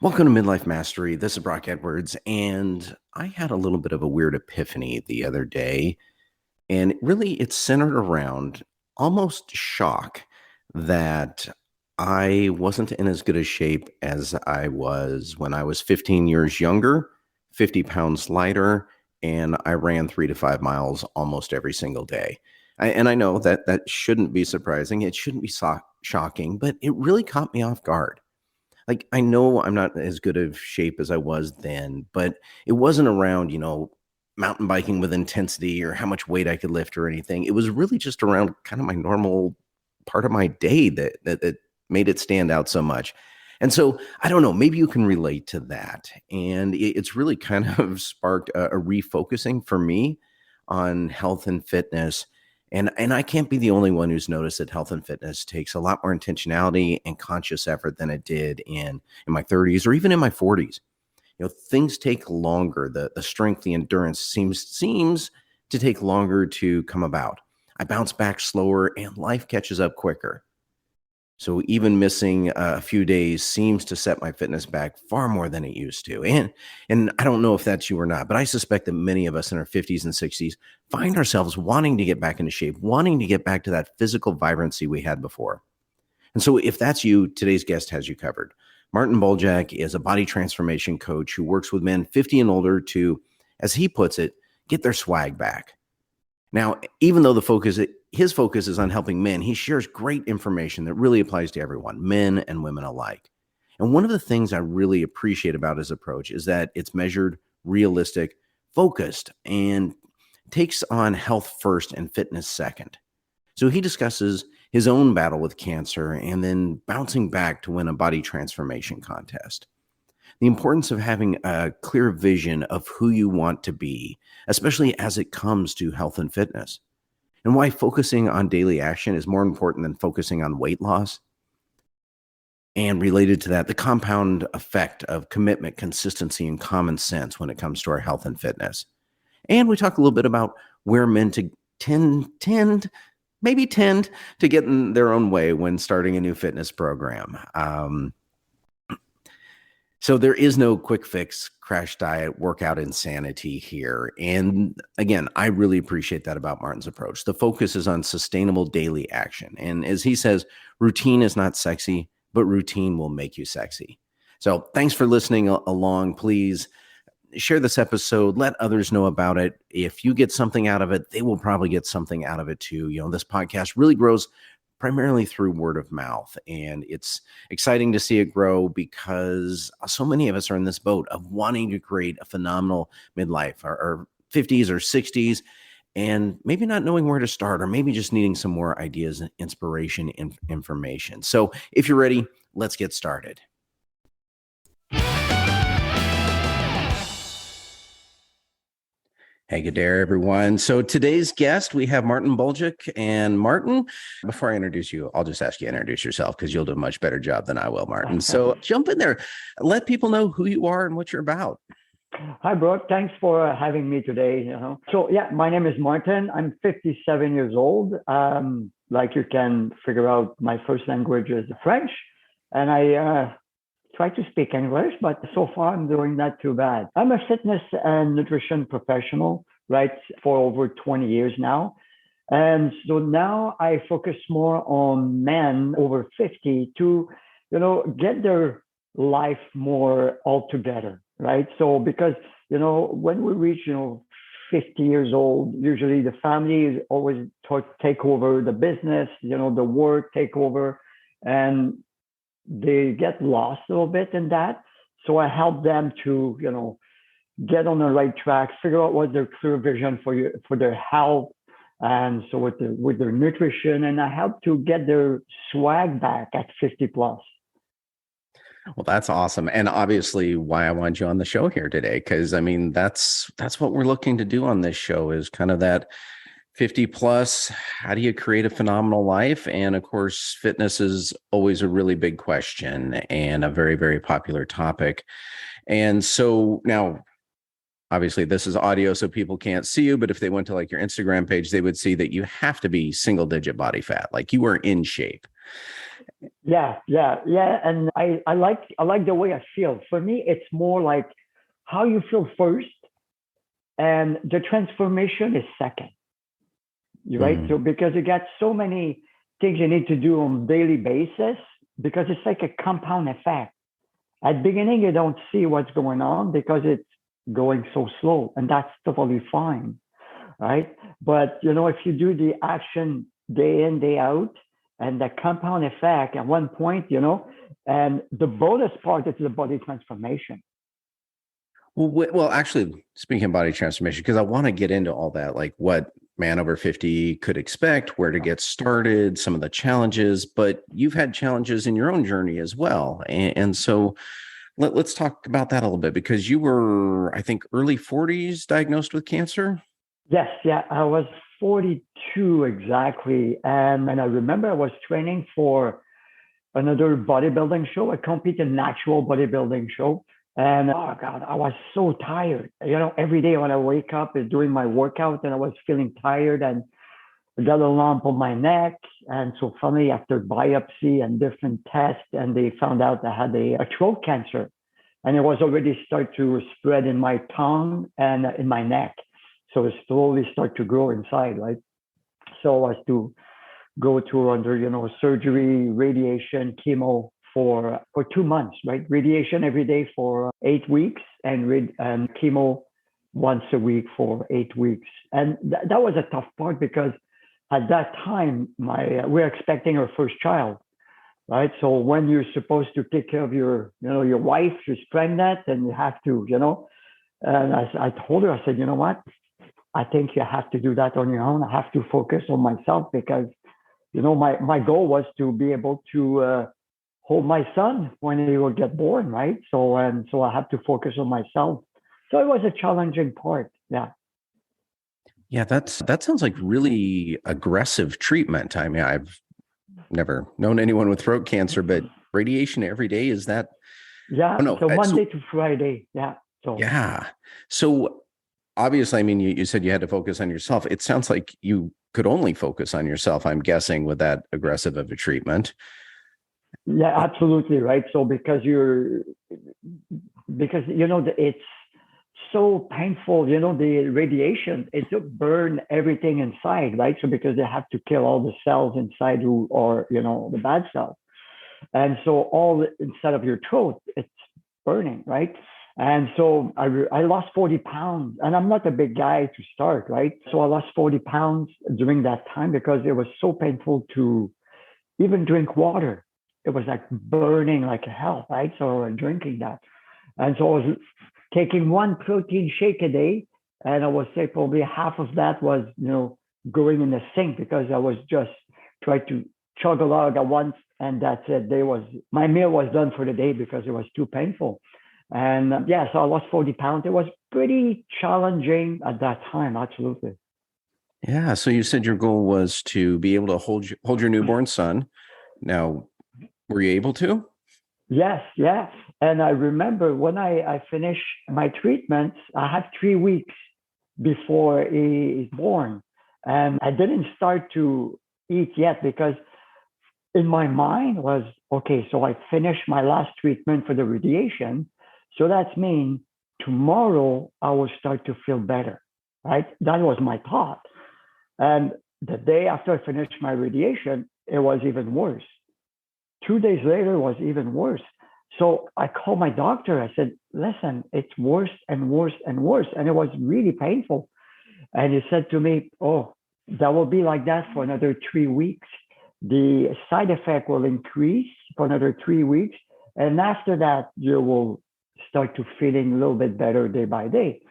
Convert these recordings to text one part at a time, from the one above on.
Welcome to Midlife Mastery. This is Brock Edwards, and I had a little bit of a weird epiphany the other day, and really it's centered around almost shock that I wasn't in as good a shape as I was when I was 15 years younger, 50 pounds lighter, and I ran 3 to 5 miles almost every single day. And I know that that shouldn't be surprising. It shouldn't be shocking, but it really caught me off guard. Like, I know I'm not as good of shape as I was then, but it wasn't around, mountain biking with intensity or how much weight I could lift or anything. It was really just around kind of my normal part of my day that made it stand out so much. And so I don't know, maybe you can relate to that. And it's really kind of sparked a refocusing for me on health and fitness. And I can't be the only one who's noticed that health and fitness takes a lot more intentionality and conscious effort than it did in my 30s or even in my 40s. Things take longer. The strength, the endurance seems to take longer to come about. I bounce back slower and life catches up quicker. So even missing a few days seems to set my fitness back far more than it used to. And I don't know if that's you or not, but I suspect that many of us in our 50s and 60s find ourselves wanting to get back into shape, wanting to get back to that physical vibrancy we had before. And so if that's you, today's guest has you covered. Martin Bolduc is a body transformation coach who works with men 50 and older to, as he puts it, get their swag back. Now, even though his focus is on helping men, he shares great information that really applies to everyone, men and women alike. And one of the things I really appreciate about his approach is that it's measured, realistic, focused, and takes on health first and fitness second. So he discusses his own battle with cancer and then bouncing back to win a body transformation contest. The importance of having a clear vision of who you want to be, especially as it comes to health and fitness, and why focusing on daily action is more important than focusing on weight loss. And related to that, the compound effect of commitment, consistency, and common sense when it comes to our health and fitness. And we talk a little bit about where men tend to get in their own way when starting a new fitness program. So there is no quick fix, crash diet, workout insanity here. And again, I really appreciate that about Martin's approach. The focus is on sustainable daily action. And as he says, routine is not sexy, but routine will make you sexy. So thanks for listening along. Please share this episode. Let others know about it. If you get something out of it, they will probably get something out of it too. This podcast really grows primarily through word of mouth. And it's exciting to see it grow because so many of us are in this boat of wanting to create a phenomenal midlife or 50s or 60s and maybe not knowing where to start or maybe just needing some more ideas, inspiration, information. So if you're ready, let's get started. Hey, good day, everyone. So today's guest, we have Martin Bolduc. And Martin, before I introduce you, I'll just ask you to introduce yourself because you'll do a much better job than I will, Martin. So jump in there. Let people know who you are and what you're about. Hi, Brooke. Thanks for having me today. So my name is Martin. I'm 57 years old. Like you can figure out, my first language is French, and I try to speak English, but so far I'm doing not too bad. I'm a fitness and nutrition professional, right, for over 20 years now. And so now I focus more on men over 50 to, get their life more all together, right? So because, when we reach, 50 years old, usually the family is always take over the business, the work take over, and they get lost a little bit in that. So I help them to, get on the right track, figure out what their clear vision for their health, and so with their nutrition, and I help to get their swag back at 50 plus. Well, that's awesome. And obviously why I want you on the show here today, because that's what we're looking to do on this show is kind of that 50 plus, how do you create a phenomenal life? And of course, fitness is always a really big question and a very, very popular topic. And so now, obviously this is audio, so people can't see you, but if they went to like your Instagram page, they would see that you have to be single digit body fat, like you are in shape. Yeah. And I like the way I feel. For me, it's more like how you feel first, and the transformation is second. Right? So Mm. because you got so many things you need to do on a daily basis, because it's like a compound effect. At the beginning, you don't see what's going on because it's going so slow, and that's totally fine, right? But if you do the action day in, day out, and the compound effect at one point, and the bonus part is the body transformation. Well, actually, speaking of body transformation, because I want to get into all that, like what man over 50 could expect, where to get started, some of the challenges, but you've had challenges in your own journey as well. And so let's talk about that a little bit because you were, I think, early 40s diagnosed with cancer. Yes, yeah, I was 42 exactly, and I remember I was training for another bodybuilding show. I compete in an actual bodybuilding show. And oh God, I was so tired. Every day when I wake up is doing my workout and I was feeling tired and I got a lump on my neck. And so finally after biopsy and different tests, and they found out I had a throat cancer. And it was already start to spread in my tongue and in my neck. So it slowly start to grow inside, right? So I was to go to under surgery, radiation, chemo for 2 months, right? Radiation every day for 8 weeks, and chemo once a week for 8 weeks. And that was a tough part because at that time we're expecting our first child, right? So when you're supposed to take care of your wife, she's pregnant, and you have to, and I told her, I said, you know what? I think you have to do that on your own. I have to focus on myself because my goal was to be able to hold my son when he will get born, right? So I have to focus on myself. So it was a challenging part. Yeah. Yeah, that sounds like really aggressive treatment. I mean, I've never known anyone with throat cancer, but radiation every day, is that? Oh Yeah. no. So So Monday to Friday. Yeah. So yeah. So obviously, I mean, you said you had to focus on yourself. It sounds like you could only focus on yourself, I'm guessing, with that aggressive of a treatment. yeah, absolutely right. So because it's so painful, the radiation, it just burn everything inside, right? So because they have to kill all the cells inside who or the bad cells. And so all inside of your throat, it's burning, right? And so I lost 40 pounds, and I'm not a big guy to start, right? So I lost 40 pounds during that time because it was so painful to even drink water. It was like burning like hell, right? So drinking that. And so I was taking one protein shake a day, and I would say probably half of that was, going in the sink because I was just trying to chug a log at once, and that's it. My meal was done for the day because it was too painful. And yeah, so I lost 40 pounds. It was pretty challenging at that time, absolutely. Yeah. So you said your goal was to be able to hold your newborn son. Now, were you able to? Yes, yeah. And I remember when I finished my treatments, I had 3 weeks before he is born. And I didn't start to eat yet because in my mind was, okay, so I finished my last treatment for the radiation. So that's mean tomorrow I will start to feel better, right? That was my thought. And the day after I finished my radiation, it was even worse. 2 days later was even worse. So I called my doctor. I said, listen, it's worse and worse and worse. And it was really painful. And he said to me, oh, that will be like that for another 3 weeks. The side effect will increase for another 3 weeks. And after that, you will start to feeling a little bit better day by day.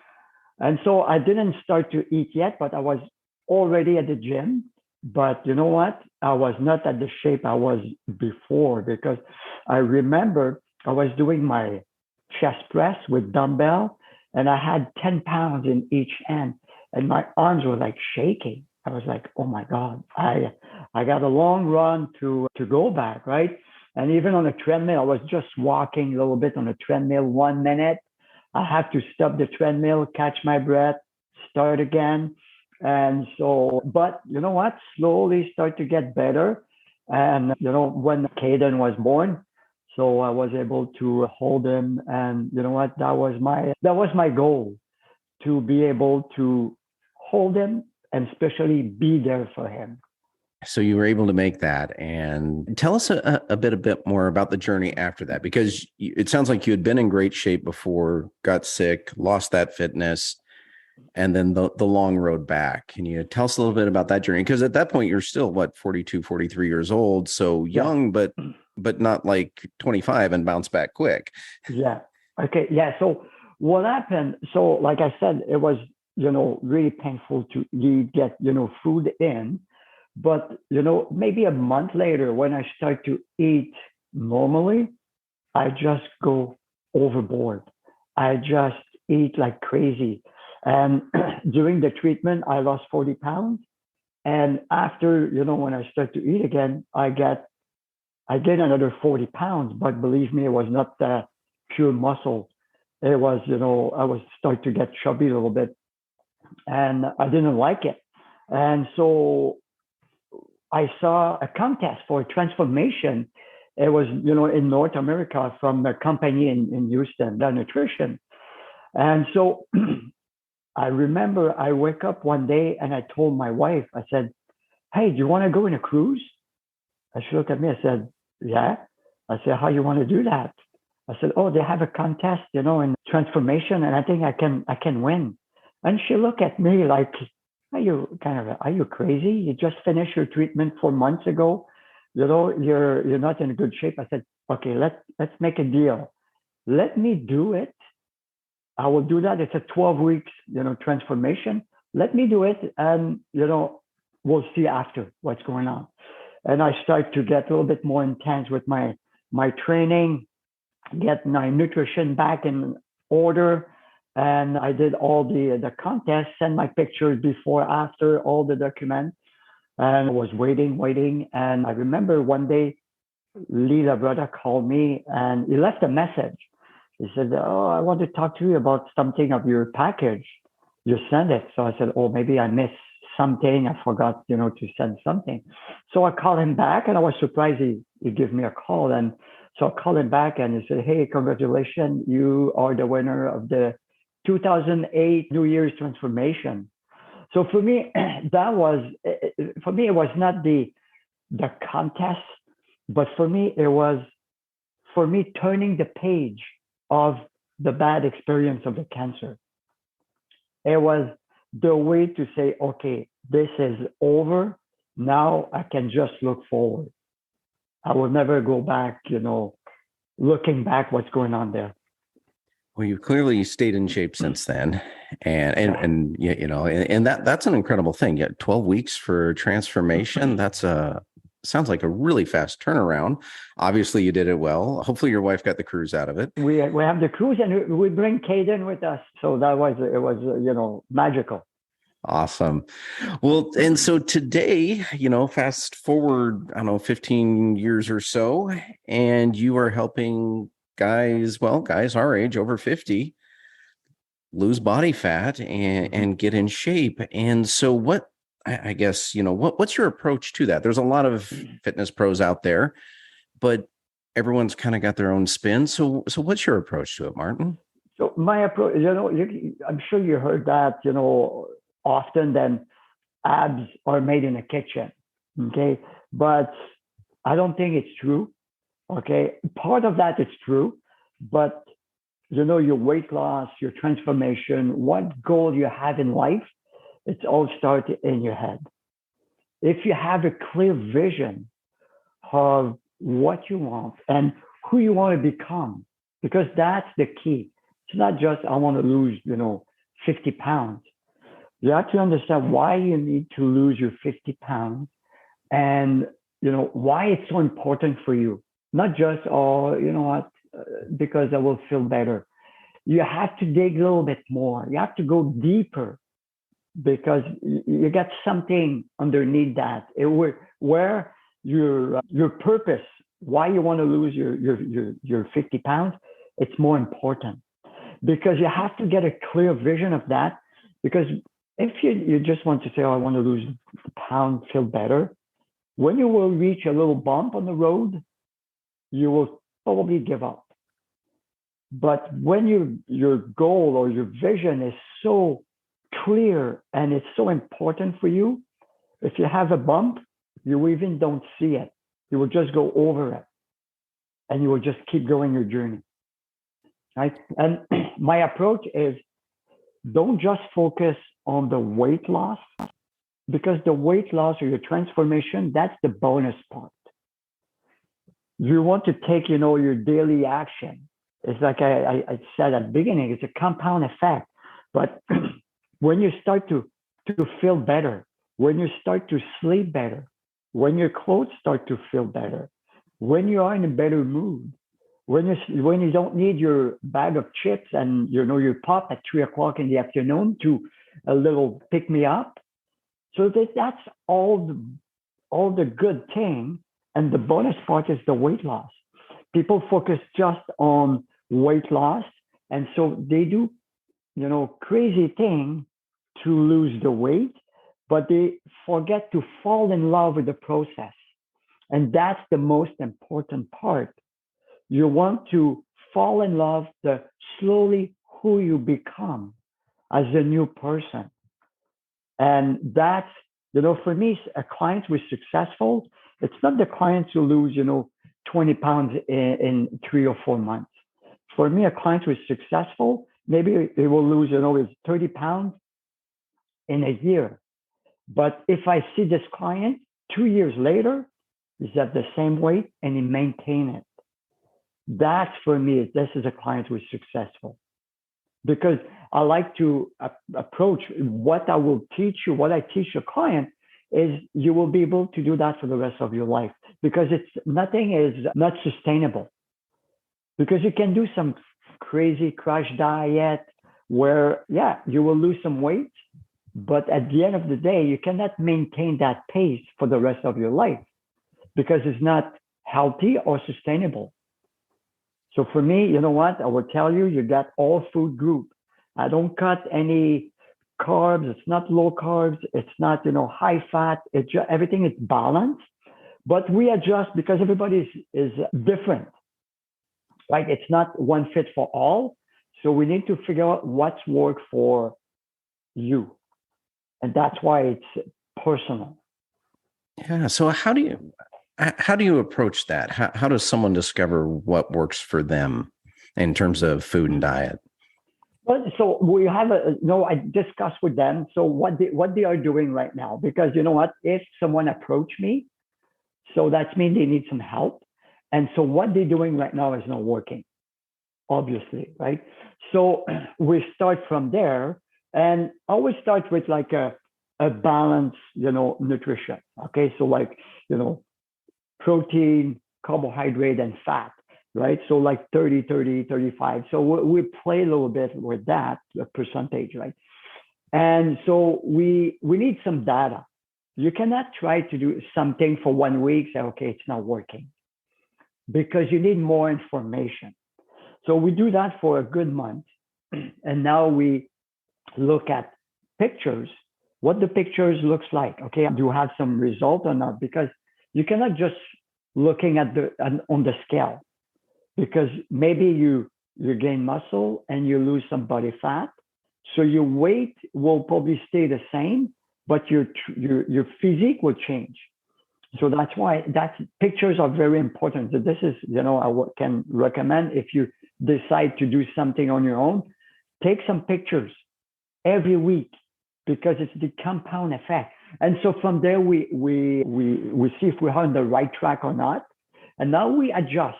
And so I didn't start to eat yet, but I was already at the gym. But you know what? I was not at the shape I was before because I remember I was doing my chest press with dumbbell and I had 10 pounds in each hand and my arms were like shaking. I was like, oh my God, I got a long run to go back, right? And even on a treadmill, I was just walking a little bit on a treadmill 1 minute. I have to stop the treadmill, catch my breath, start again. And so, but you know what? Slowly start to get better. And, when Caden was born, so I was able to hold him. And you know what? That was my goal, to be able to hold him and especially be there for him. So you were able to make that. And tell us a bit more about the journey after that, because it sounds like you had been in great shape before, got sick, lost that fitness, and then the long road back. Can you tell us a little bit about that journey? Because at that point, you're still, 42, 43 years old. So Yeah. young, but not like 25 and bounce back quick. Yeah. Okay. Yeah. So what happened? So like I said, it was, really painful to get, food in. But, maybe a month later, when I start to eat normally, I just go overboard. I just eat like crazy. And during the treatment, I lost 40 pounds. And after, when I start to eat again, I gained another 40 pounds. But believe me, it was not pure muscle. It was, I was start to get chubby a little bit, and I didn't like it. And so I saw a contest for transformation. It was, in North America, from a company in Houston, the nutrition. And so I remember I wake up one day and I told my wife, I said, "Hey, do you want to go in a cruise?" And she looked at me. I said, "Yeah." I said, "How you want to do that?" I said, "Oh, they have a contest, in transformation, and I think I can win." And she looked at me like, are you crazy? You just finished your treatment 4 months ago. You're not in good shape. I said, "Okay, let's make a deal. Let me do it. I will do that. It's a 12 weeks, transformation. Let me do it, and we'll see after what's going on." And I start to get a little bit more intense with my training, get my nutrition back in order. And I did all the contests, send my pictures before, after, all the documents, and I was waiting. And I remember one day, Lila brother called me and he left a message. He said, "Oh, I want to talk to you about something of your package. You sent it." So I said, "Oh, maybe I missed something. I forgot, to send something." So I called him back and I was surprised he gave me a call. And so I called him back and he said, "Hey, congratulations. You are the winner of the 2008 New Year's transformation." So for me, it was not the contest, but for me, it was turning the page of the bad experience of the cancer. It was the way to say, "Okay, this is over. Now I can just look forward. I will never go back, looking back what's going on there." Well, you've clearly stayed in shape since then, and that's an incredible thing. Yeah, 12 weeks for transformation. Sounds like a really fast turnaround. Obviously, you did it well. Hopefully, your wife got the cruise out of it. We have the cruise, and we bring Caden with us, so it was magical. Awesome. Well, and so today, fast forward, I don't know, 15 years or so, and you are helping guys our age, over 50, lose body fat and get in shape. And so I guess, what's your approach to that? There's a lot of fitness pros out there, but everyone's kind of got their own spin. So what's your approach to it, Martin? So my approach, I'm sure you heard that, often, then abs are made in a kitchen. Okay. But I don't think it's true. Okay. Part of that is true, but your weight loss, your transformation, what goal you have in life, it's all started in your head. If you have a clear vision of what you want and who you want to become, because that's the key. It's not just, I want to lose, 50 pounds. You have to understand why you need to lose your 50 pounds and, why it's so important for you. Not just, oh, because I will feel better. You have to dig a little bit more. You have to go deeper because you got something underneath that. Where your purpose, why you want to lose your 50 pounds, it's more important because you have to get a clear vision of that. Because if you just want to say, "Oh, I want to lose a pound, feel better," When you will reach a little bump on the road, you will probably give up. But when your goal or your vision is so clear and it's so important for you, if you have a bump, you even don't see it. You will just go over it and you will just keep going your journey. Right? And my approach is don't just focus on the weight loss, because the weight loss or your transformation, that's the bonus part. You want to take, your daily action. It's like I said at the beginning, it's a compound effect. But when you start to feel better, when you start to sleep better, when your clothes start to feel better, when you are in a better mood, when you don't need your bag of chips and your pop at 3 o'clock in the afternoon to a little pick me up. So that's all the good thing. And the bonus part is the weight loss. People focus just on weight loss. And so they do, crazy thing to lose the weight, but they forget to fall in love with the process. And that's the most important part. You want to fall in love the slowly who you become as a new person. And that's, for me, a client who is successful, it's not the clients who lose, 20 pounds in 3 or 4 months. For me, a client who is successful, maybe they will lose, his 30 pounds in a year. But if I see this client 2 years later, he's at the same weight and he maintains it. That's for me, this is a client who is successful. Because I like to approach what I will teach you, what I teach a client is you will be able to do that for the rest of your life, because nothing is not sustainable. Because you can do some crazy crash diet where, you will lose some weight, but at the end of the day, you cannot maintain that pace for the rest of your life because it's not healthy or sustainable. So for me, you know what? I will tell you, you got all food group. I don't cut any carbs. It's not low carbs. It's not, high fat. Everything is balanced, but we adjust because everybody is different, right? It's not one fit for all. So we need to figure out what's work for you. And that's why it's personal. Yeah. So how do you approach that? How does someone discover what works for them in terms of food and diet? Well, so we have I discuss with them. So what they are doing right now, because you know what, if someone approach me, so that means they need some help. And so what they're doing right now is not working, obviously, right? So we start from there, and always start with like a balanced, nutrition. Okay. So like, protein, carbohydrate, and fat, right? So like 30, 30, 35. So we play a little bit with that percentage, right? And so we need some data. You cannot try to do something for 1 week, say, okay, it's not working, because you need more information. So we do that for a good month. And now we look at pictures, what the pictures looks like. Okay, do you have some result or not? Because you cannot just looking at on the scale, because maybe you gain muscle and you lose some body fat. So your weight will probably stay the same, but your physique will change. So that's why pictures are very important. So this is, I can recommend, if you decide to do something on your own, take some pictures every week, because it's the compound effect. And so from there, we see if we're on the right track or not. And now we adjust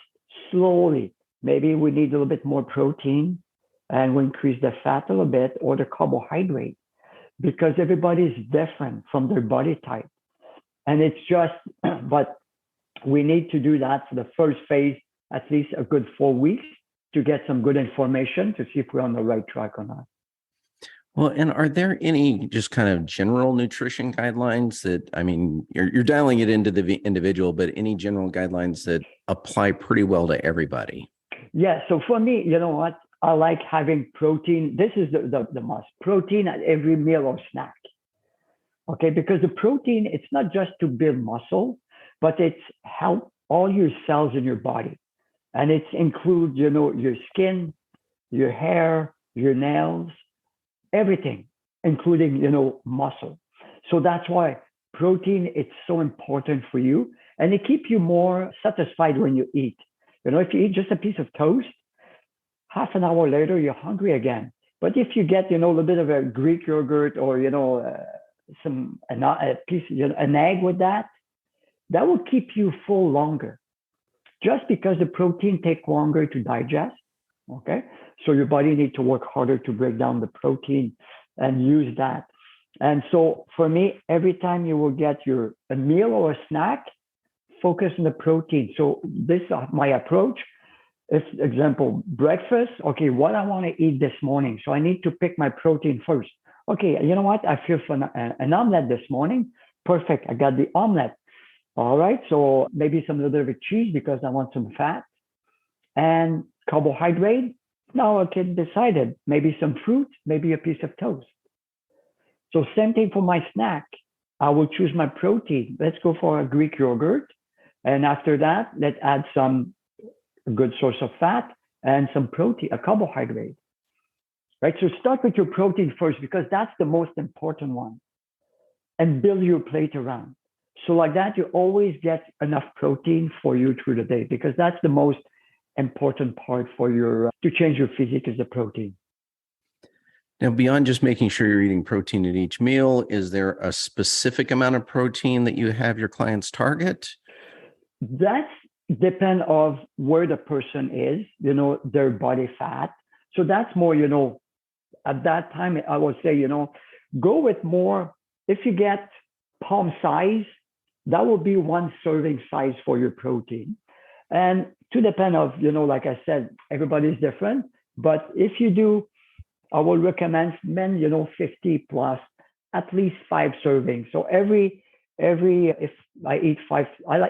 slowly. Maybe we need a little bit more protein, and we increase the fat a little bit, or the carbohydrate, because everybody is different from their body type. And it's just, but we need to do that for the first phase, at least a good 4 weeks, to get some good information to see if we're on the right track or not. Well, and are there any just kind of general nutrition guidelines that, I mean, you're dialing it into the individual, but any general guidelines that apply pretty well to everybody? Yeah. So for me, you know what? I like having protein. This is the must. Protein at every meal or snack. Okay. Because the protein, it's not just to build muscle, but it's help all your cells in your body. And it includes, your skin, your hair, your nails, everything, including, muscle. So that's why protein is so important for you. And it keeps you more satisfied when you eat. If you eat just a piece of toast, half an hour later, you're hungry again. But if you get, a little bit of a Greek yogurt or, a piece, an egg with that, that will keep you full longer. Just because the protein takes longer to digest, okay? So your body needs to work harder to break down the protein and use that. And so for me, every time you will get a meal or a snack, focus on the protein. So this is my approach. If, example, breakfast, okay, what I want to eat this morning. So I need to pick my protein first. Okay, you know what? I feel for an omelet this morning. Perfect. I got the omelet. All right. So maybe some little bit of cheese because I want some fat and carbohydrate. Now I can decide it. Maybe some fruit, maybe a piece of toast. So same thing for my snack. I will choose my protein. Let's go for a Greek yogurt. And after that, let's add some good source of fat and some protein, a carbohydrate. Right. So start with your protein first because that's the most important one. And build your plate around. So like that, you always get enough protein for you through the day because that's the most important part for to change your physique is the protein. Now, beyond just making sure you're eating protein at each meal, is there a specific amount of protein that you have your clients target? That's depend of where the person is, their body fat. So that's more, at that time, I would say, go with more. If you get palm size, that will be one serving size for your protein. And to depend of, like I said, everybody's different. But if you do, I will recommend men, 50 plus, at least 5 servings. So if I eat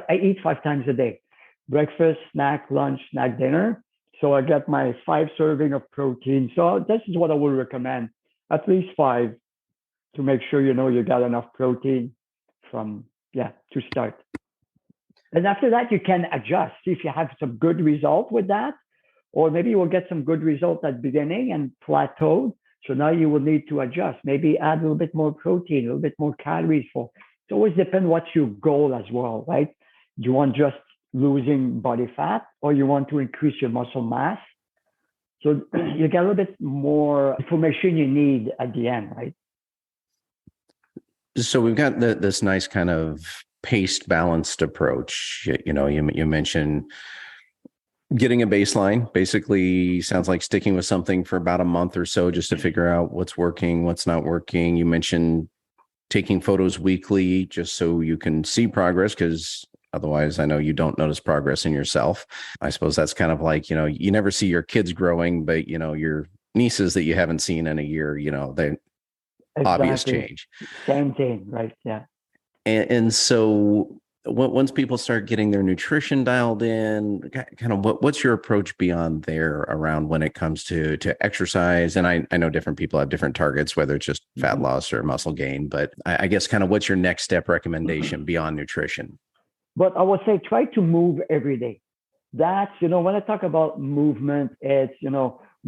I eat 5 times a day, breakfast, snack, lunch, snack, dinner. So I get my 5 serving of protein. So this is what I would recommend, at least 5 to make sure, you got enough protein to start. And after that, you can adjust. See if you have some good result with that, or maybe you will get some good result at the beginning and plateaued. So now you will need to adjust, maybe add a little bit more protein, a little bit more calories for. It always depends what's your goal as well, right? Do you want just losing body fat or you want to increase your muscle mass? So you get a little bit more information you need at the end, right? So we've got this nice kind of paced, balanced approach. You mentioned getting a baseline. Basically, sounds like sticking with something for about a month or so just to figure out what's working, what's not working. You mentioned taking photos weekly just so you can see progress because otherwise, I know you don't notice progress in yourself. I suppose that's kind of like, you never see your kids growing, but, your nieces that you haven't seen in a year, they obvious change. Same thing, right? Yeah. And so once people start getting their nutrition dialed in, kind of what's your approach beyond there around when it comes to exercise? And I know different people have different targets, whether it's just fat loss or muscle gain, but I guess kind of what's your next step recommendation beyond nutrition? But I would say try to move every day. That's, when I talk about movement, it's,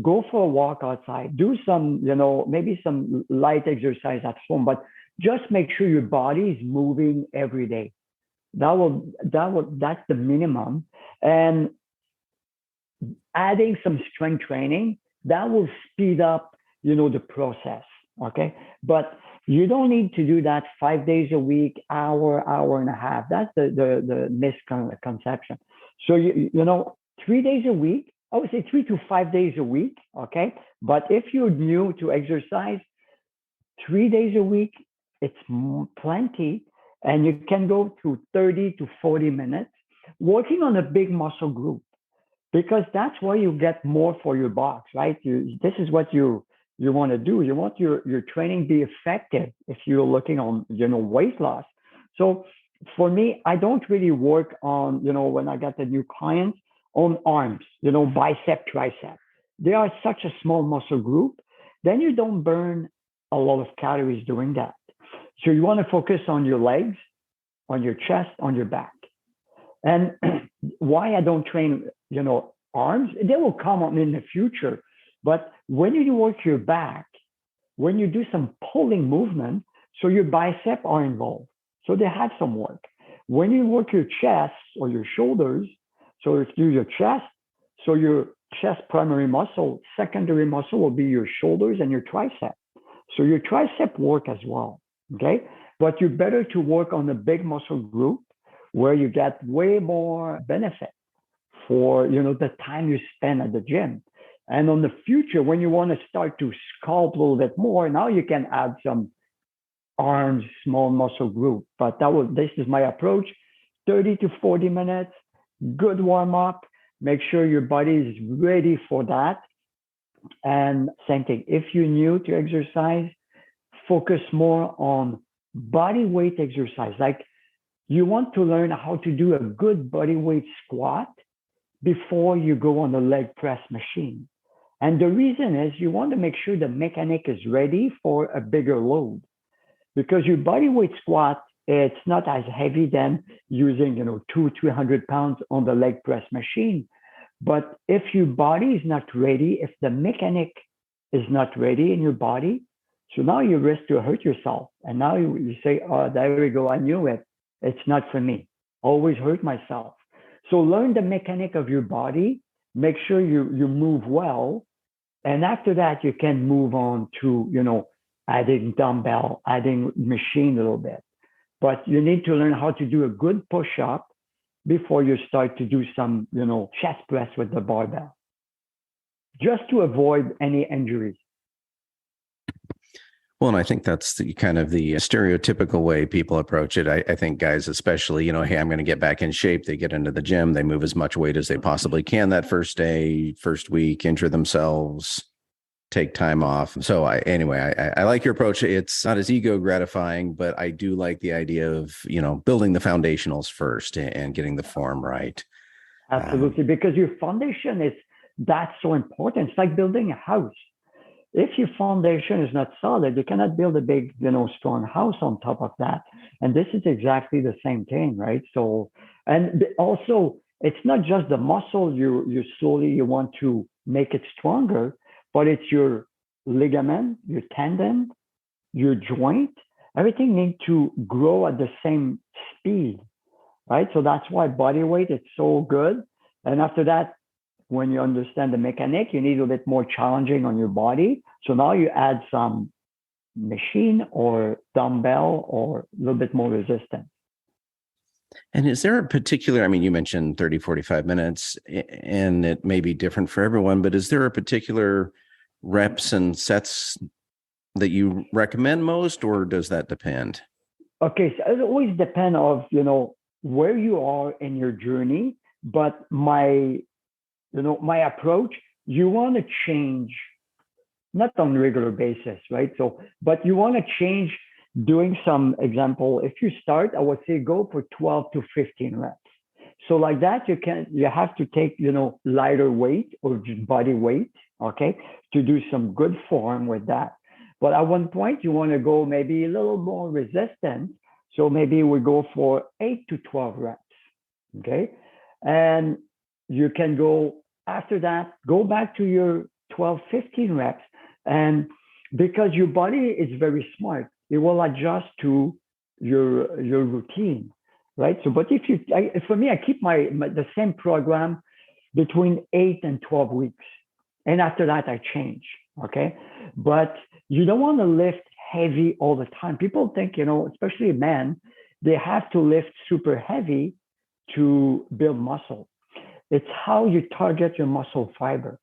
go for a walk outside, do some, maybe some light exercise at home, but just make sure your body is moving every day. That's the minimum. And adding some strength training, that will speed up, the process. Okay. But you don't need to do that 5 days a week, hour and a half. That's the misconception. So, 3 days a week, I would say 3 to 5 days a week. Okay. But if you're new to exercise, 3 days a week, it's plenty. And you can go through 30 to 40 minutes working on a big muscle group because that's where you get more for your box, right? This is what you want to do. You want your training be effective if you're looking on, weight loss. So for me, I don't really work on, when I got the new clients on arms, bicep, tricep. They are such a small muscle group. Then you don't burn a lot of calories doing that. So you want to focus on your legs, on your chest, on your back. And why I don't train, arms, they will come on in the future. But when you work your back, when you do some pulling movement, so your bicep are involved. So they have some work. When you work your chest or your shoulders, so if you do your chest, so your chest primary muscle, secondary muscle will be your shoulders and your tricep. So your tricep work as well. Okay. But you're better to work on a big muscle group where you get way more benefit for the time you spend at the gym. And on the future, when you want to start to sculpt a little bit more, now you can add some arms, small muscle group. But this is my approach: 30 to 40 minutes, good warm up. Make sure your body is ready for that. And same thing, if you're new to exercise, focus more on body weight exercise. Like, you want to learn how to do a good body weight squat before you go on the leg press machine. And the reason is you want to make sure the mechanic is ready for a bigger load, because your body weight squat, it's not as heavy than using, 300 pounds on the leg press machine. But if your body is not ready, if the mechanic is not ready in your body, so now you risk to hurt yourself. And now you say, oh, there we go, I knew it. It's not for me. Always hurt myself. So learn the mechanic of your body, make sure you move well. And after that, you can move on to, adding dumbbell, adding machine a little bit. But you need to learn how to do a good push-up before you start to do some, chest press with the barbell, just to avoid any injuries. Well, and I think that's the kind of the stereotypical way people approach it. I think guys, especially, hey, I'm going to get back in shape. They get into the gym, they move as much weight as they possibly can that first day, first week, injure themselves, take time off. So I like your approach. It's not as ego gratifying, but I do like the idea of, building the foundationals first and getting the form right. Absolutely. Because your foundation that's so important. It's like building a house. If your foundation is not solid, you cannot build a big, strong house on top of that. And this is exactly the same thing, right? So, and also, it's not just the muscle you slowly you want to make it stronger, but it's your ligament, your tendon, your joint. Everything needs to grow at the same speed, right? So that's why body weight is so good. And after that, when you understand the mechanic, you need a bit more challenging on your body. So now you add some machine or dumbbell or a little bit more resistance. And is there a particular, you mentioned 30, 45 minutes, and it may be different for everyone, but is there a particular reps and sets that you recommend most, or does that depend? Okay, so it always depends of, where you are in your journey. But my approach, you want to change, not on a regular basis, right? So, but you want to change doing some example. If you start, I would say go for 12 to 15 reps. So like that, you have to take, lighter weight or just body weight, okay, to do some good form with that. But at one point, you want to go maybe a little more resistant. So maybe we go for 8 to 12 reps, okay? And you can go after that, go back to your 12, 15 reps. And because your body is very smart, it will adjust to your routine, right? So, but for me, I keep the same program between 8 and 12 weeks. And after that, I change, okay? But you don't want to lift heavy all the time. People think, especially men, they have to lift super heavy to build muscle. It's how you target your muscle fiber.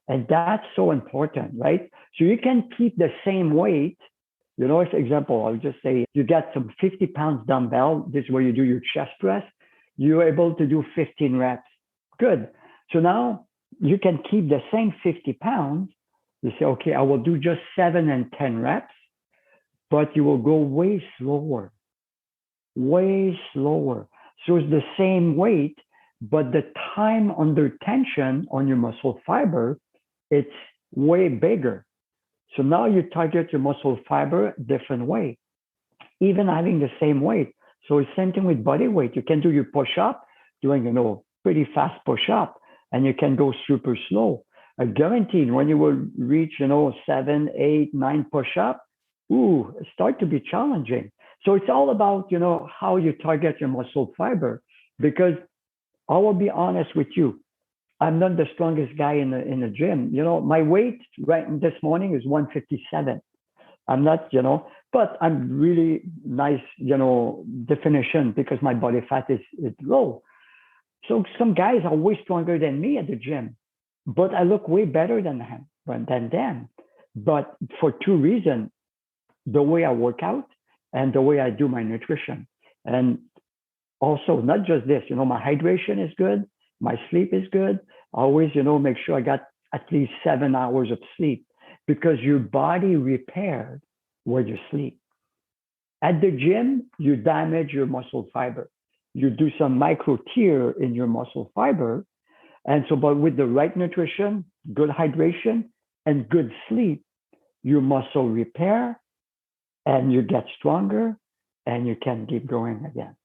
And that's so important, right? So you can keep the same weight. If example, I'll just say you get some 50 pounds dumbbell, this is where you do your chest press, you're able to do 15 reps. Good. So now you can keep the same 50 pounds. You say, okay, I will do just 7 and 10 reps, but you will go way slower. So it's the same weight, but the time under tension on your muscle fiber, it's way bigger. So now you target your muscle fiber different way, even having the same weight. So it's same thing with body weight. You can do your push-up, doing, pretty fast push up, and you can go super slow. I guarantee when you will reach, 7, 8, 9 push up, it start to be challenging. So it's all about, how you target your muscle fiber. Because I will be honest with you, I'm not the strongest guy in the gym. My weight right this morning is 157. I'm not, but I'm really nice, definition, because my body fat is low. So some guys are way stronger than me at the gym, but I look way better than them. But for two reasons: the way I work out and the way I do my nutrition. And also, not just this, my hydration is good, my sleep is good. I always, make sure I got at least 7 hours of sleep, because your body repaired where you sleep. At the gym, you damage your muscle fiber. You do some micro tear in your muscle fiber. And so, but with the right nutrition, good hydration, and good sleep, your muscle repair, and you get stronger, and you can keep going again.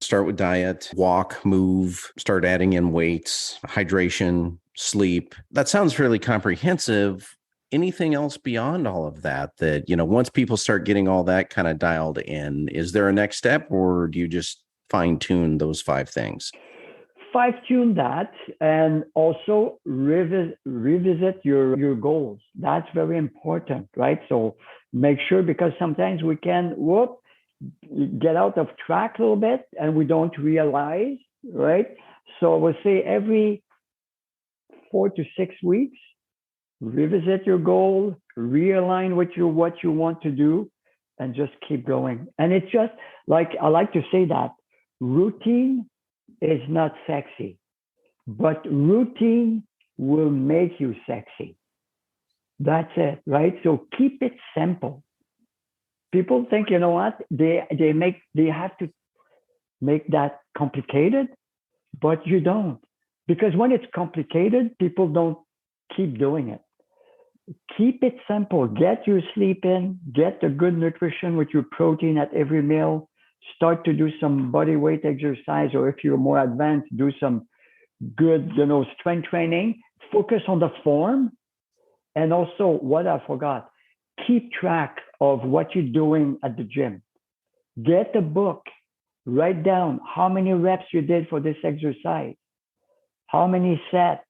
Start with diet, walk, move, start adding in weights, hydration, sleep. That sounds fairly comprehensive. Anything else beyond all of that, once people start getting all that kind of dialed in, is there a next step, or do you just fine tune those 5 things? Fine tune that, and also revisit your goals. That's very important, right? So make sure, because sometimes we can get out of track a little bit and we don't realize, right? So we'll say every 4 to 6 weeks, revisit your goal, realign with what you want to do, and just keep going. And it's just like, I like to say that routine is not sexy, but routine will make you sexy. That's it, right? So keep it simple. People think, they have to make that complicated, but you don't. Because when it's complicated, people don't keep doing it. Keep it simple. Get your sleep in, get the good nutrition with your protein at every meal. Start to do some body weight exercise, or if you're more advanced, do some good, strength training. Focus on the form. And also, what I forgot, keep track of what you're doing at the gym. Get a book, write down how many reps you did for this exercise, how many sets,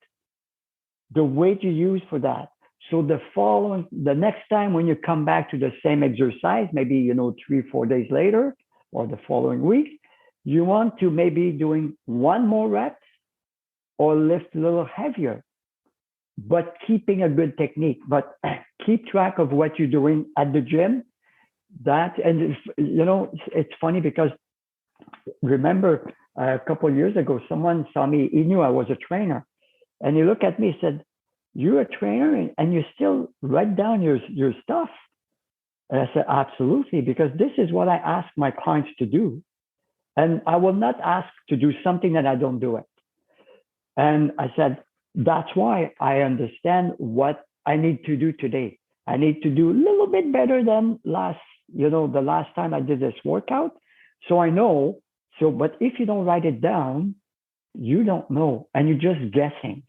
the weight you use for that. So the next time when you come back to the same exercise, maybe, 3, 4 days later, or the following week, you want to maybe doing 1 more reps or lift a little heavier, but keeping a good technique. But keep track of what you're doing at the gym. And it's funny, because remember a couple of years ago, someone saw me, he knew I was a trainer, and he looked at me and said, "You're a trainer and you still write down your stuff?" And I said, "Absolutely, because this is what I ask my clients to do. And I will not ask to do something that I don't do it." And I said, that's why I understand what I need to do today. I need to do a little bit better than the last time I did this workout. So I know. So, but if you don't write it down, you don't know, and you're just guessing.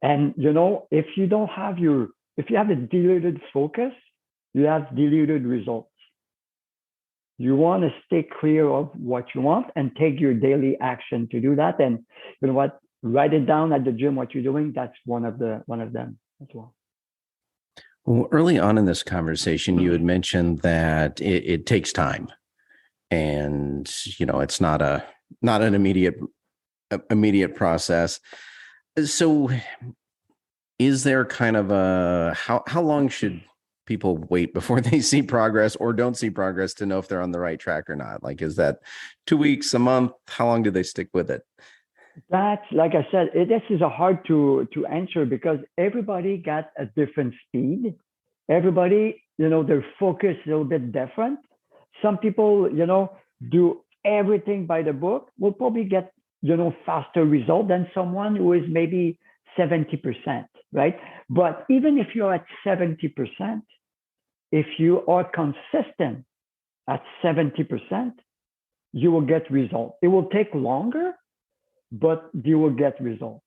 And, if you have a diluted focus, you have diluted results. You want to stay clear of what you want and take your daily action to do that. And you know what? Write it down at the gym, what you're doing. That's one of them as well. Well, early on in this conversation, you had mentioned that it takes time, and it's not an immediate process. So, is there kind of how long should people wait before they see progress or don't see progress to know if they're on the right track or not? Like, is that 2 weeks, a month? How long do they stick with it? That's, like I said, this is a hard to answer, because everybody got a different speed. Everybody, their focus is a little bit different. Some people, do everything by the book, will probably get, faster result than someone who is maybe 70%, right? But even if you're at 70%, if you are consistent at 70%, you will get results. It will take longer, but you will get results.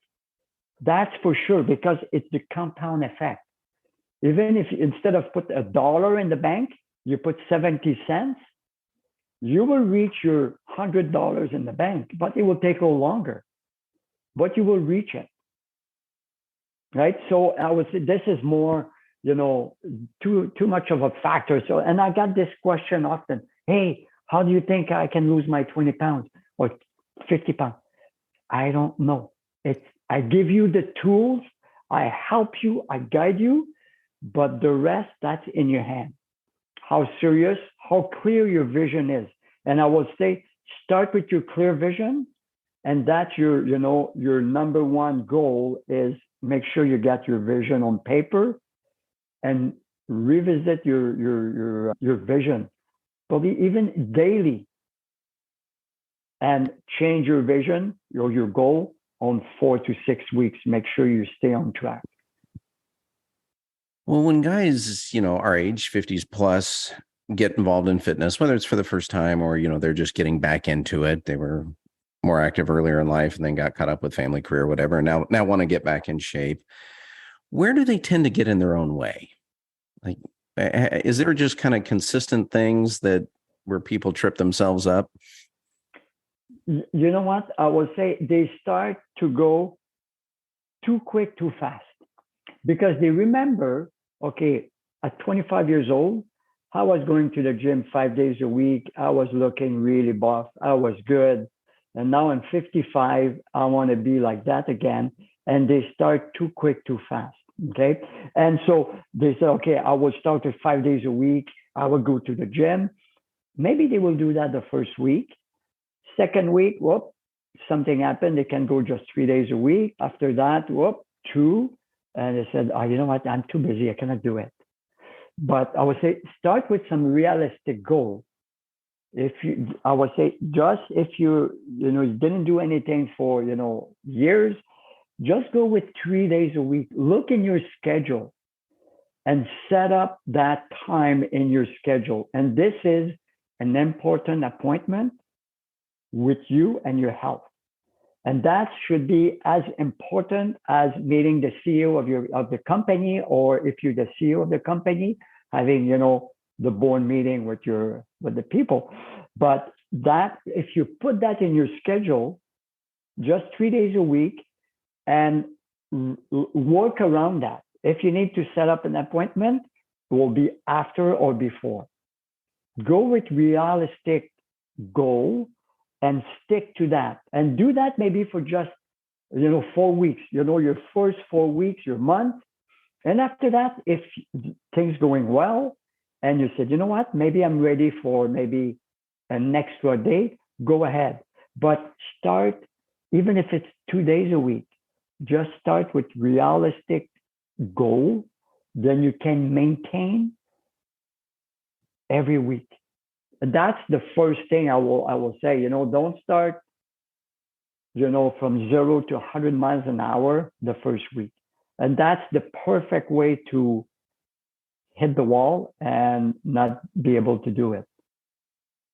That's for sure, because it's the compound effect. Even if instead of put $1 in the bank, you put 70 cents, you will reach your $100 in the bank, but it will take a little longer, but you will reach it. Right. So I would say this is more, too much of a factor. So, and I got this question often, hey, how do you think I can lose my 20 pounds or 50 pounds? I don't know. I give you the tools, I help you, I guide you, but the rest, that's in your hand. How serious, how clear your vision is. And I will say, start with your clear vision. And that's your number one goal is make sure you get your vision on paper and revisit your vision, probably even daily, and change your vision, your goal on 4 to 6 weeks. Make sure you stay on track. Well, when guys, our age, 50s plus, get involved in fitness, whether it's for the first time or, they're just getting back into it, they were more active earlier in life and then got caught up with family, career, whatever, and now want to get back in shape. Where do they tend to get in their own way? Like, is there just kind of consistent things where people trip themselves up? You know what? I will say they start to go too quick, too fast, because they remember, okay, at 25 years old, I was going to the gym 5 days a week. I was looking really buff. I was good. And now I'm 55. I want to be like that again. And they start too quick, too fast. Okay. And so they say, okay, I will start with 5 days a week. I will go to the gym. Maybe they will do that the first week. Second week, whoop, something happened. They can go just 3 days a week. After that, whoop, 2. And they said, oh, you know what? I'm too busy. I cannot do it. But I would say start with some realistic goal. I would say just if you didn't do anything for, years, just go with 3 days a week. Look in your schedule and set up that time in your schedule. And this is an important appointment with you and your health. And that should be as important as meeting the CEO of the company, or if you're the CEO of the company, having, the board meeting with the people. But that, if you put that in your schedule, just 3 days a week, and work around that. If you need to set up an appointment, it will be after or before. Go with realistic goal and stick to that, and do that maybe for just 4 weeks, your first 4 weeks, your month. And after that, if things going well and you said, you know what, maybe I'm ready for maybe an extra day, go ahead. But start, even if it's 2 days a week, just start with realistic goal, then you can maintain every week. And that's the first thing I will say. Don't start, from 0 to 100 miles an hour the first week. And that's the perfect way to hit the wall and not be able to do it.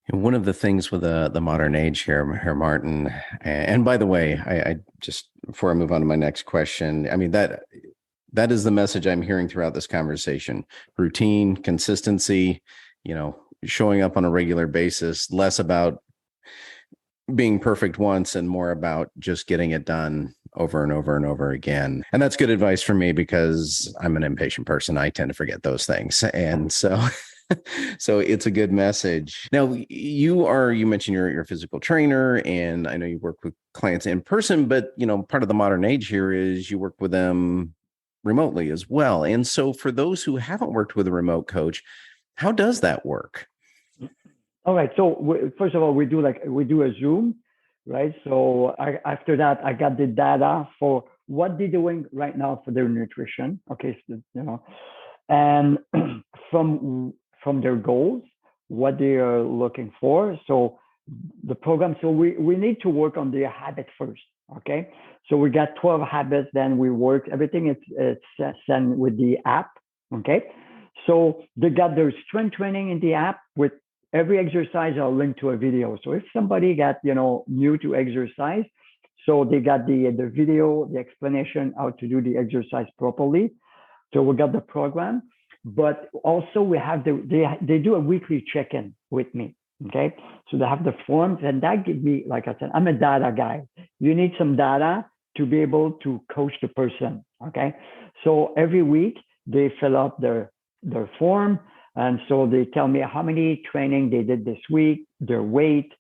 And one of the things with the modern age here, Martin, and by the way, I just, before I move on to my next question, I mean, that is the message I'm hearing throughout this conversation: routine, consistency, showing up on a regular basis, less about being perfect once and more about just getting it done over and over and over again. And that's good advice for me because I'm an impatient person. I tend to forget those things. And so it's a good message. Now, you mentioned you're a physical trainer, and I know you work with clients in person, but part of the modern age here is you work with them remotely as well. And so for those who haven't worked with a remote coach, how does that work? All right. So first of all, we do a Zoom, right? So after that, I got the data for what they're doing right now for their nutrition. Okay, so, and from their goals, what they are looking for. So the program. So we need to work on their habit first. Okay. So we got 12 habits. Then we work everything. It's sent with the app. Okay. So they got their strength training in the app with every exercise. I'll link to a video. So if somebody got, new to exercise, So they got the video, the explanation how to do the exercise properly. So we got the program, but also we have they do a weekly check-in with me. Okay, so they have the forms, and that gives me, like I said, I'm a data guy. You need some data to be able to coach the person. Okay, so every week they fill up their form, and so they tell me how many training they did this week, their weight,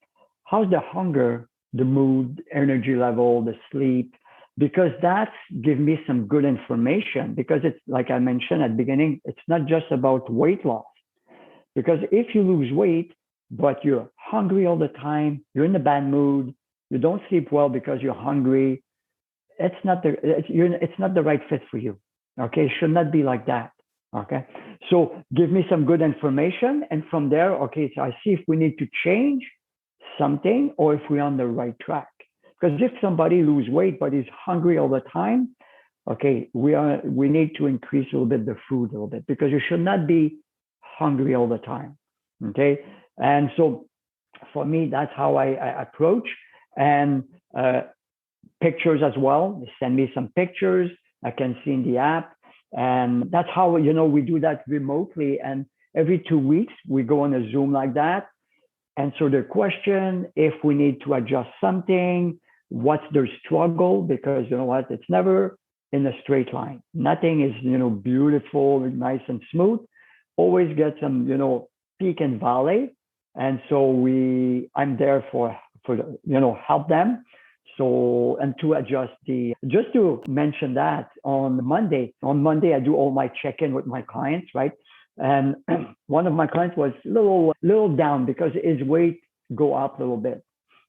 how's the hunger, the mood, energy level, the sleep, because that's give me some good information. Because it's like I mentioned at the beginning, it's not just about weight loss. Because if you lose weight, but you're hungry all the time, you're in a bad mood, you don't sleep well because you're hungry, it's not the right fit for you. Okay, it should not be like that. Okay, so give me some good information, and from there, okay, so I see if we need to change something or if we're on the right track. Because if somebody lose weight but is hungry all the time, okay, we need to increase a little bit the food a little bit, because you should not be hungry all the time. Okay, and so for me, that's how I approach. And pictures as well. They send me some pictures I can see in the app. And that's how, we do that remotely. And every 2 weeks, we go on a Zoom like that, answer their question, if we need to adjust something, what's their struggle, because you know what, it's never in a straight line. Nothing is, beautiful, nice and smooth. Always get some, peak and valley. And so I'm there for help them. So, and to adjust just to mention that on Monday I do all my check-in with my clients, right? And one of my clients was a little down because his weight go up a little bit.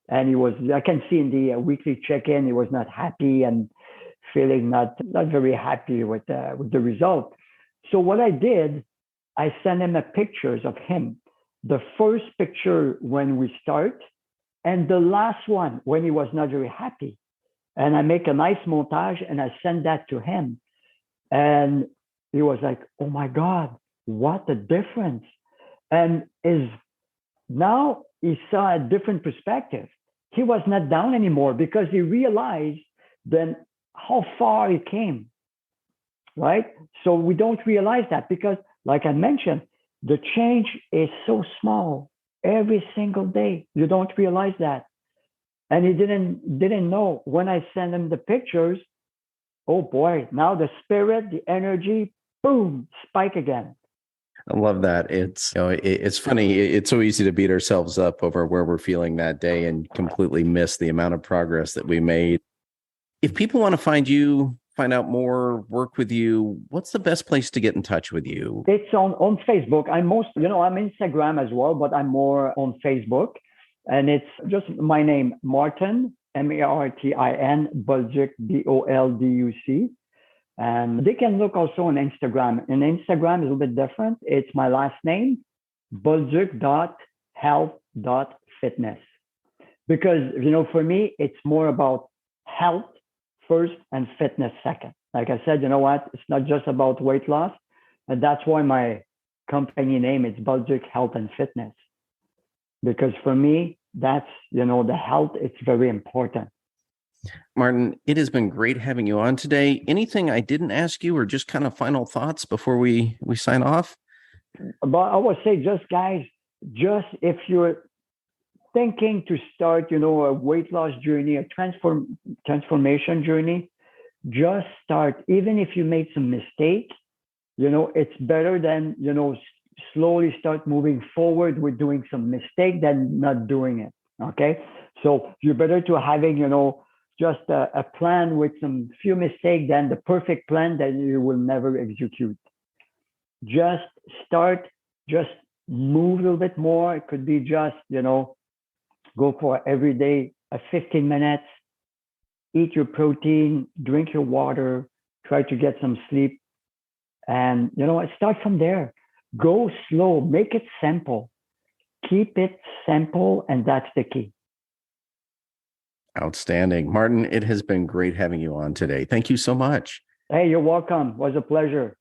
And I can see in the weekly check-in, he was not happy and feeling not very happy with the result. So what I did, I sent him pictures of him. The first picture when we start, and the last one when he was not very happy. And I make a nice montage and I send that to him. And he was like, oh my God, what a difference. And now he saw a different perspective. He was not down anymore because he realized then how far he came, right? So we don't realize that because, like I mentioned, the change is so small every single day. You don't realize that. And he didn't know. When I sent him the pictures, oh boy, now the spirit, the energy, boom, spike again. I love that. It's funny. It's so easy to beat ourselves up over where we're feeling that day and completely miss the amount of progress that we made. If people want to find you, find out more, work with you, what's the best place to get in touch with you? It's on Facebook. I'm Instagram as well, but I'm more on Facebook. And it's just my name, Martin, Martin, Bolduc, Bolduc. And they can look also on Instagram. And Instagram is a little bit different. It's my last name, bolduc.health.fitness. Because, for me, it's more about health first and fitness second. Like I said, you know what? It's not just about weight loss. And that's why my company name is Bolduc Health and Fitness. Because for me, that's, the health, it's very important. Martin, it has been great having you on today. Anything I didn't ask you or just kind of final thoughts before we sign off? But I would say guys, if you're thinking to start, a weight loss journey, a transformation journey, just start. Even if you made some mistake, it's better than, slowly start moving forward with doing some mistake than not doing it. Okay. So you're better to having, just a plan with some few mistakes than the perfect plan that you will never execute. Just start, just move a little bit more. It could be just, go for every day, 15 minutes, eat your protein, drink your water, try to get some sleep. And, start from there. Go slow, make it simple. Keep it simple, and that's the key. Outstanding. Martin, it has been great having you on today. Thank you so much. Hey, you're welcome. It was a pleasure.